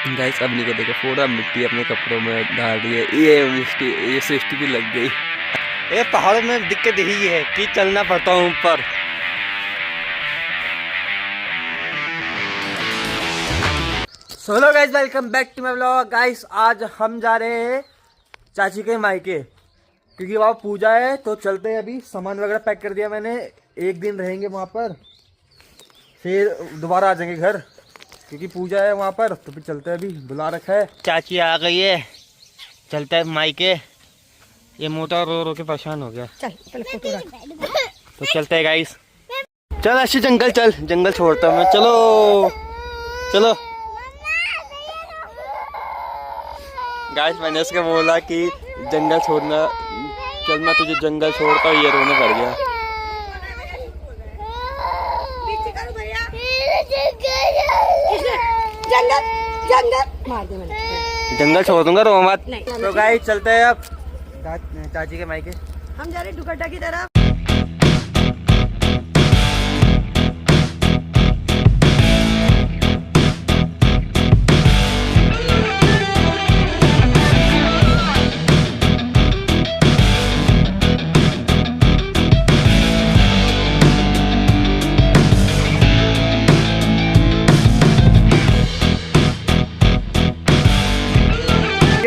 Guys अपनी को देखो पूरा मिट्टी अपने कपड़ों में डाल रही है। ये सृष्टि भी लग गई। ये पहाड़ों में दिक्कत यही है कि चलना पड़ता हूँ ऊपर। Hello guys, welcome back to my vlog. Guys आज हम जा रहे हैं चाची के मायके क्योंकि वहाँ पूजा है, तो चलते हैं। अभी सामान वगैरह पैक कर दिया मैंने, एक दिन रहेंगे वहाँ पर, फिर दोबारा आ जाएंगे घर क्योंकि पूजा है वहाँ पर। तो फिर चलते हैं, अभी बुला रखा है। चाची आ गई है, चलता है मायके। ये मोटा रो रो के परेशान हो गया। चल पहले फोटो रख। तो चलते हैं गाइस। चल अच्छी जंगल, चल जंगल छोड़ता हूँ मैं। चलो चलो गाइस, मैंने उसको बोला कि जंगल छोड़ना, चल मैं तुझे जंगल छोड़ता हूँ। ये रोने पड़ गया। जंगल छोड़ दूंगा, रो मत। तो गाइस चलते हैं अब चाची के मायके। हम जा रहे हैं दुगड्डा की तरफ।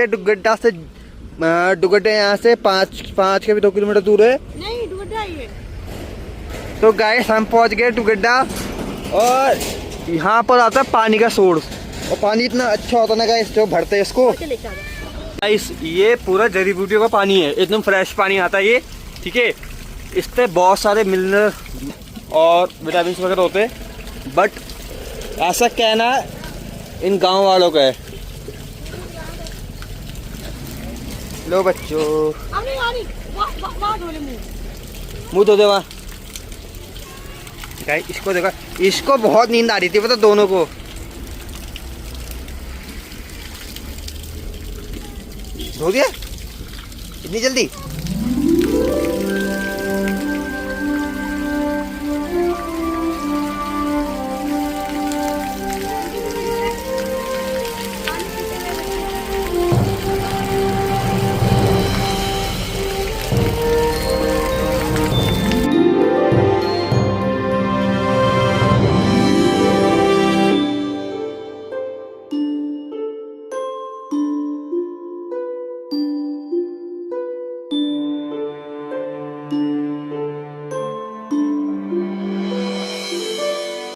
दुगड्डा से दुगड्डा यहाँ से पाँच के भी 2 किलोमीटर दूर है। नहीं दुगड्डा ही है। तो गाइस हम पहुँच गए दुगड्डा, और यहाँ पर आता है पानी का सोर्स, और पानी इतना अच्छा होता है ना गाइस, जो भरते हैं इसको। गाइस ये पूरा जड़ी बूटियों का पानी है, एकदम फ्रेश पानी आता है ये, ठीक है। इससे बहुत सारे मिनरल और विटामिन वगैरह होते हैं, बट ऐसा कहना इन गाँव वालों का है। लो बच्चों, मुँह धो दे वहाँ। इसको देखा, इसको बहुत नींद आ रही थी पता, दोनों को। धो दिया इतनी जल्दी?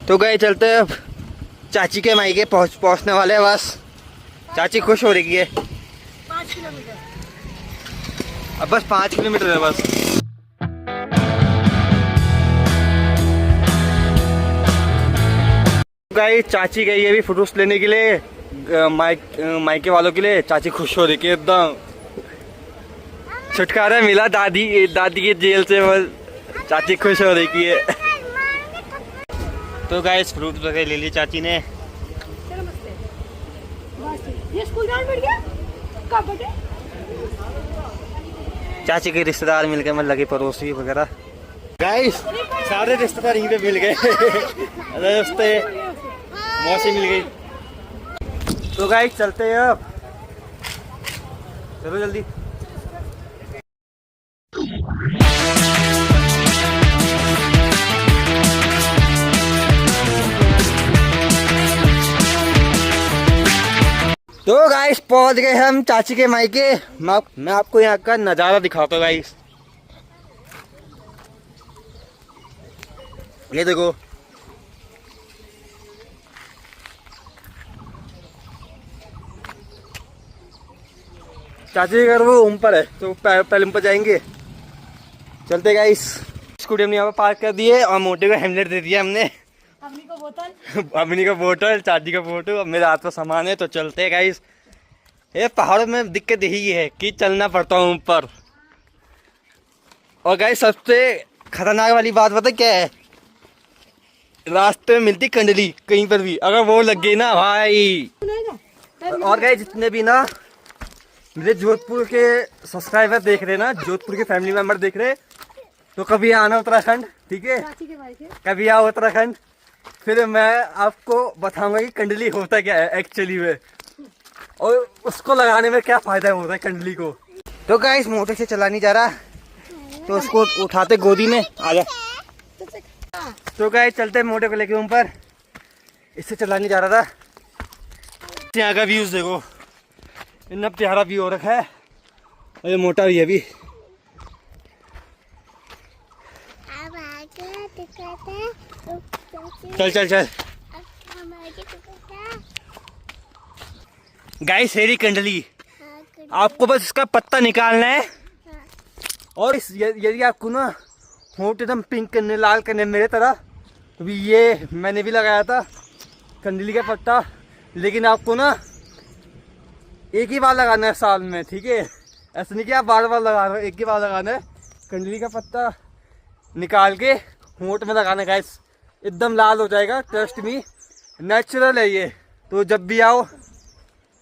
तो गए चलते हैं अब चाची के मायके, पहुंचने वाले हैं बस। चाची खुश हो रही है। 5 किलोमीटर, अब बस 5 किलोमीटर है बस। गाइस चाची गई है अभी फ्रूट्स लेने के लिए मायके वालों के लिए। चाची खुश हो रही है एकदम, छुटकारा मिला दादी की जेल से। बस चाची खुश हो रही है। तो गाइस फ्रूट वगैरह ले ली चाची ने। चलो मस्त। ये स्कूल जाने पड़ गया कब बटे? चाची के रिश्तेदार मिल गए, मतलब लगे पड़ोसी वगैरह। गाइस सारे रिश्तेदार यहीं पे मिल गए। दोस्ते मौसी मिल गई। तो गाइस चलते हैं अब, चलो जल्दी। तो गाइस पहुंच गए हम चाची के मायके। मैं आपको यहाँ का नज़ारा दिखाता हूँ गाइस। ये देखो, चाची का घर वो ऊपर है, तो पहले ऊपर जाएंगे। चलते गाइस। स्कूटी हमने यहाँ पर पार्क कर दी है, और मोटे को हेमलेट दे दिया हमने। अम्मी का बोतल, चाची का फोटो, अब मेरे हाथ पर सामान है। तो चलते हैं गाइस। ये पहाड़ों में दिक्कत यही है कि चलना पड़ता हूँ ऊपर। और गाइस सबसे खतरनाक वाली बात पता क्या है? रास्ते में मिलती कंडली कहीं पर भी, अगर वो लग गई ना भाई। और गाइस जितने भी ना मेरे जोधपुर के सब्सक्राइबर देख रहे ना, जोधपुर के फैमिली मेंबर देख रहे, तो कभी आना उत्तराखंड, ठीक है? कभी आओ उत्तराखंड, फिर मैं आपको बताऊंगा कि कंडली होता क्या है एक्चुअली में। और उसको लगाने में क्या फायदा होता है कंडली को। तो गाइस मोटर से चला नहीं जा रहा, तो उसको उठाते गोदी में आ जा। तो गाइस चलते हैं मोटर को लेके ऊपर, इससे चला नहीं जा रहा था। यहाँ का व्यूज देखो, इतना प्यारा व्यू हो रखा है। और ये मोटा भी है अभी। चल चल चल गाइस, हेरी कंडली, आपको बस इसका पत्ता निकालना है। और यदि आपको ना होंठ एकदम पिंक करने, लाल करने मेरे तरह, तो भी ये मैंने भी लगाया था कंडली का पत्ता। लेकिन आपको ना एक ही बार लगाना है साल में, ठीक है? ऐसा नहीं कि आप बार बार लगा रहे हो, एक ही बार लगाना है। कंडली का पत्ता निकाल के होंठ में लगाना है गाइस, एकदम लाल हो जाएगा, ट्रस्ट मी, नेचुरल है ये। तो जब भी आओ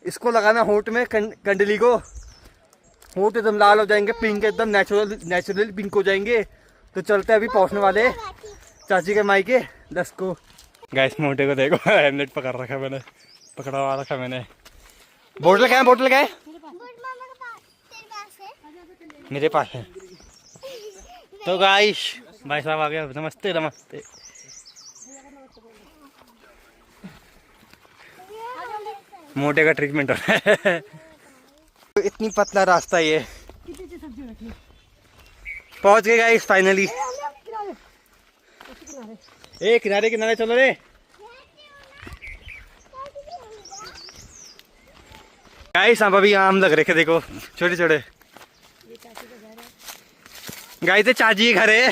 इसको लगाना होंठ में, कंडली को। होंठ एकदम लाल हो जाएंगे, पिंक एकदम नेचुरल पिंक हो जाएंगे। तो चलते अभी पहुंचने वाले चाची के मायके 10 को। गाइस मोटे को देखो, हेलमेट पकड़ रखा है मैंने, पकड़वा रखा मैंने। बोतल क्या है, बोतल क्या है? मेरे पास है। तो गाइस भाई साहब आ गए, नमस्ते नमस्ते। मोटे का ट्रीटमेंट हो रहा है। इतनी पतला रास्ता ये, पहुंच गए गाइस फाइनली। ए किनारे किनारे चलो रे। गाइस आप अभी आम लग रखे देखो, छोटे छोटे। गाइस तो चाची घर है,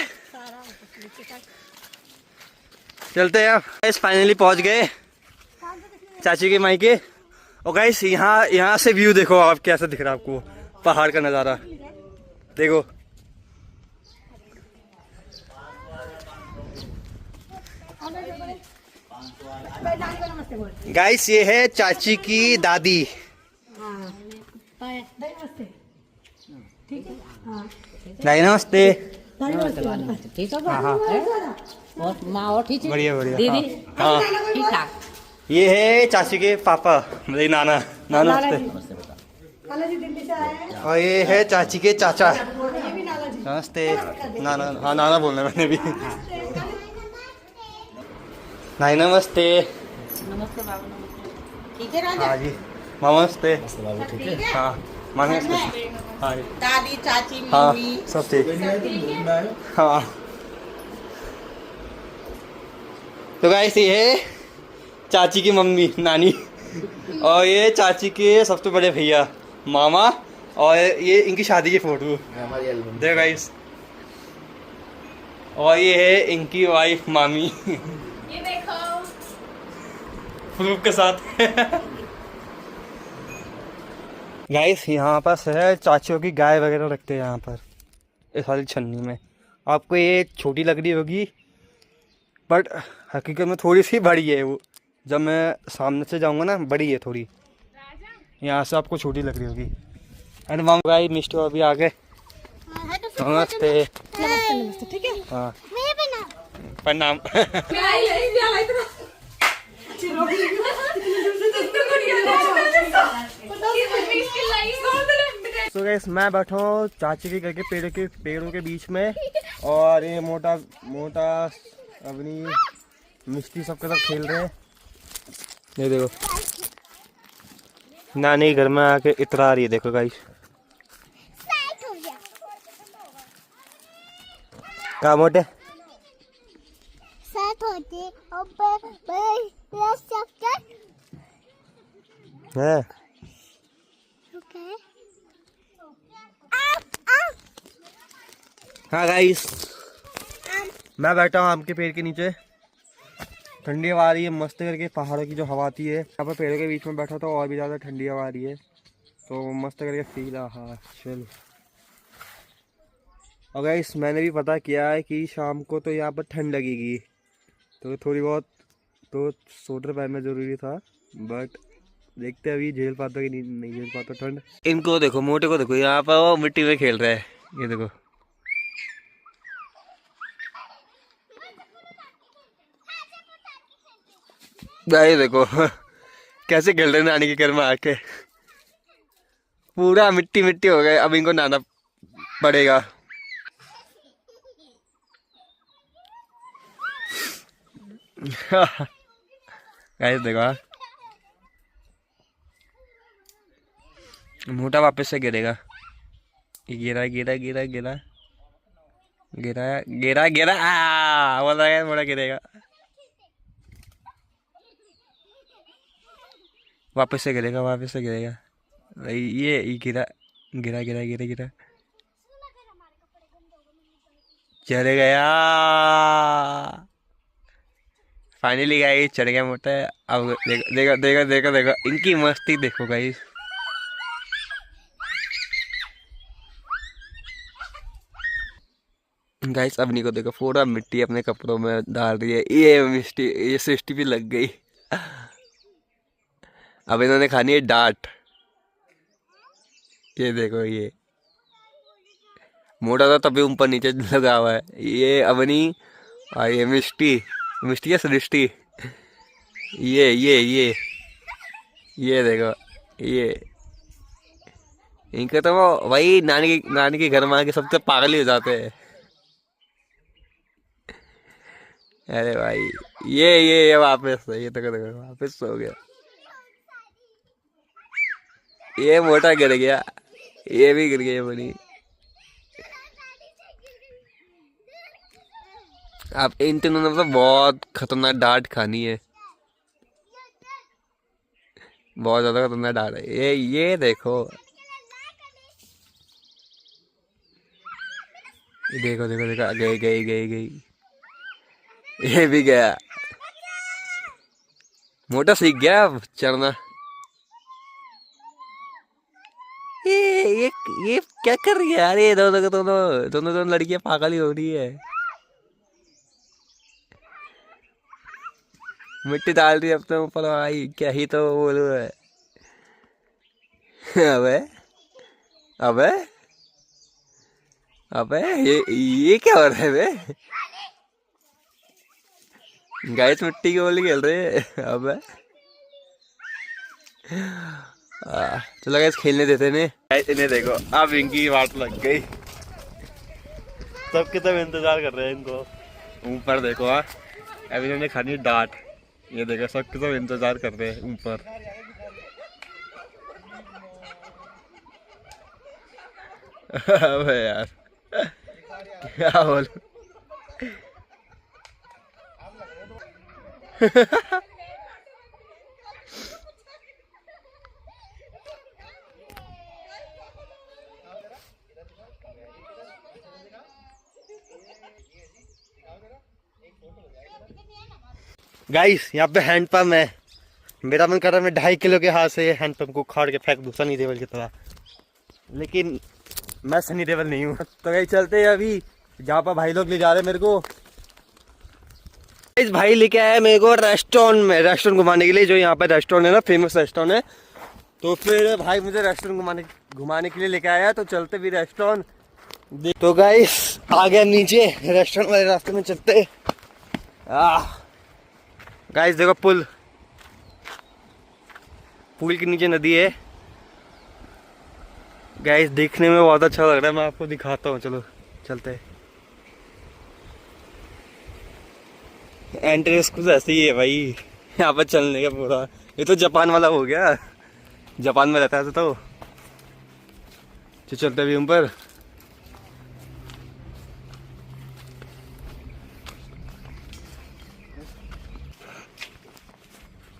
चलते हैं अब। गाइस फाइनली पहुंच गए चाची के मायके। और गाइस यहाँ से व्यू देखो आप, कैसा दिख रहा है आपको पहाड़ का नज़ारा, देखो। गाइस ये है चाची की दादी। दादी नमस्ते। ठीक है, और माँ और ठीक है, बढ़िया बढ़िया। दीदी हाँ ठीक ठाक। ये है चाची के पापा, मतलब नाना। नाना नमस्ते। और ये है चाची के चाचा, नमस्ते। नाना, हाँ नाना बोलना मैंने भी। नानी नमस्ते। नमस्ते बाबू, नमस्ते। ठीक है राजा। हाँ जी मामा नमस्ते। ठीक है, हाँ मामा नमस्ते। हाँ जी। दादी चाची हाँ मम्मी सब ठीक। हाँ तो गाइस ये है चाची की मम्मी नानी, और ये चाची के सबसे बड़े भैया मामा, और ये इनकी शादी की फोटो देखो गाइस। और ये है इनकी वाइफ मामी, ये देखो प्रूफ के साथ। गाइस यहाँ पर है चाचियों की गाय वगैरह रखते हैं यहाँ पर, इस वाली छन्नी में। आपको ये छोटी लग रही होगी, बट हकीकत में थोड़ी सी बड़ी है वो। जब मैं सामने से जाऊंगा ना, बड़ी है थोड़ी, यहाँ से आपको छोटी लग रही होगी। एंड माम भाई मिस्टर अभी आ गए, नमस्ते। नमस्ते, ठीक है। हाँ प्रणाम। तो गाइस मैं बैठा हूँ चाची के घर के पेड़ों के बीच में, और ये मोटा अपनी मिस्टी सबके साथ खेल रहे हैं। ये देखो नानी घर में आके इतरा रही है, देखो गाइस। क्या मोटे है? हाँ गाइस मैं बैठा हूँ आम के पेड़ के नीचे, ठंडी हवा आ रही है मस्त करके, पहाड़ों की जो हवा आती है। यहाँ पर पेड़ों के बीच में बैठा तो और भी ज़्यादा ठंडी हवा आ रही है, तो मस्त करके फील। हाँ चलो। और गाइस मैंने भी पता किया है कि शाम को तो यहाँ पर ठंड लगेगी, तो थोड़ी बहुत तो स्वेटर पहनना ज़रूरी था, बट देखते अभी झेल पाता कि नहीं झेल पाता ठंड। इनको देखो, मोटे को देखो, यहाँ पर वो मिट्टी में खेल रहा है, ये देखो। गाइस देखो कैसे खेल रहे हैं नानी के घर में आके। पूरा मिट्टी मिट्टी हो गए, अब इनको नहाना पड़ेगा। गाइस देखो, मोटा वापस से गिरेगा। गिरा गिरा गिरा गिरा गिरा गिरा गिरा, बोल रहा है मोटा गिरेगा, वापस से गिरेगा, वापस से गिरेगा। ये गिरा गिरा गिरा गिरा गिरा, चले गया। फाइनली गाइस चढ़ गया मोटा। अब देखो देखो देखो देखो देखो इनकी मस्ती देखो गाइस। गाइस अब को देखो पूरा मिट्टी अपने कपड़ों में डाल रही है। ये मिट्टी, ये सृष्टि भी लग गई। अब इन्होंने खानी है डांट। ये देखो, ये मोटा था तभी ऊपर नीचे लगा हुआ है। ये अवनी और ये मिष्टी, मिष्टी या सृष्टि, ये देखो, ये इनके तो वो वही नानी के घर में आके सबसे पागल ही हो जाते हैं। अरे भाई ये वापस, ये तो वापस हो गया। ये मोटा गिर गया, ये भी गिर गया बनी। अब इन तीनों ने मतलब बहुत खतरनाक डांट खानी है, बहुत ज्यादा खतरनाक डांट है। ये देखो, देखो देखो देखो, गई गई गई गई, ये भी गया। मोटा सीख गया अब चढ़ना। ये क्या कर रही है यार? ये दोनों लड़कियां पागल ही हो रही है। मिट्टी डाल रही है अपने ऊपर भाई, क्या ही तो बोलू है। अबे अबे अबे ये क्या हो रहा है बे? गाइस मिट्टी की गोली खेल रहे हैं। अबे चलो गाइस खेलने देते ने। इन्हें देखो, अब इनकी वाट लग गई। सबके सब इंतजार कर रहे हैं इनको। ऊपर देखो, अब इन्होंने खानी डांट। ये देखो सबके सब इंतजार कर रहे हैं ऊपर। अबे यार क्या बोलूं। गाइस यहाँ पे हैंडपम्प है। मेरा मन कर रहा है मैं 2.5 किलो के हाथ से हैंडपम्प को उखाड़ के फेंक दूं सनी देओल की तरह, लेकिन मैं सनी देओल नहीं हूँ। तो गाइस चलते हैं अभी जहाँ पर भाई लोग ले जा रहे हैं मेरे को। इस भाई लेके आया मेरे को रेस्टोरेंट घुमाने के लिए, जो यहाँ पे रेस्टोरेंट है ना, फेमस रेस्टोरेंट है। तो फिर भाई मुझे रेस्टोरेंट घुमाने के लिए लेके आया, तो चलते भी रेस्टोरेंट। तो गाइस आ गया नीचे, रेस्टोरेंट वाले रास्ते में चलते। गाइस देखो पुल के नीचे नदी है। गाइस देखने में बहुत अच्छा लग रहा है, मैं आपको दिखाता हूँ। चलो चलते हैं। एंट्रेंस कुछ ऐसे ही है भाई यहाँ पर चलने का पूरा। ये तो जापान वाला हो गया, जापान में रहता है तो चलते भी ऊपर।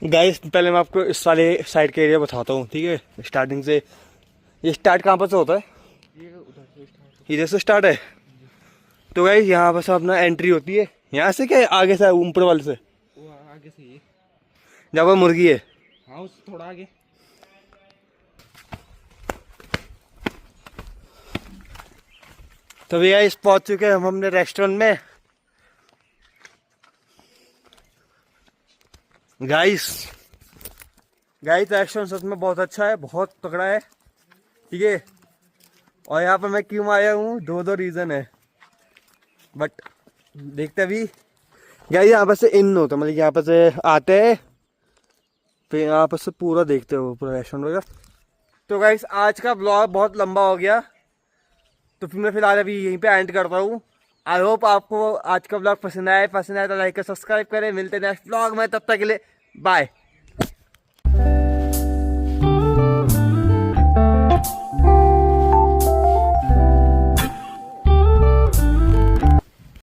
गाइस पहले मैं आपको इस वाले साइड के एरिया बताता हूँ, ठीक है। स्टार्टिंग से, ये स्टार्ट कहाँ पर से होता है? इधर से स्टार्ट है। तो गाइस यहाँ पर से अपना एंट्री होती है। यहाँ से क्या आगे से, ऊपर वाले से? वो आगे से ही जहाँ पर मुर्गी है। हाँ उससे थोड़ा आगे। तो भैया इस पहुंच चुके हैं हम अपने रेस्टोरेंट में। गाइस रेस्टोरेंट सच में बहुत अच्छा है, बहुत तगड़ा है, ठीक है। और यहाँ पर मैं क्यों आया हूँ, दो रीज़न है, बट देखते भी। गाइस यहाँ पर से इन होता है, मतलब यहाँ पर से आते हैं, फिर यहाँ पर से पूरा देखते हो पूरा रेस्टोरेंट वगैरह। तो गाइस आज का ब्लॉग बहुत लंबा हो गया, तो फिर मैं फिलहाल अभी यहीं पे एंड करता हूँ। आई होप आपको आज का ब्लॉग पसंद आए तो लाइक और सब्सक्राइब करें। मिलते हैं नेक्स्ट ब्लॉग में, तब तक के लिए बाय।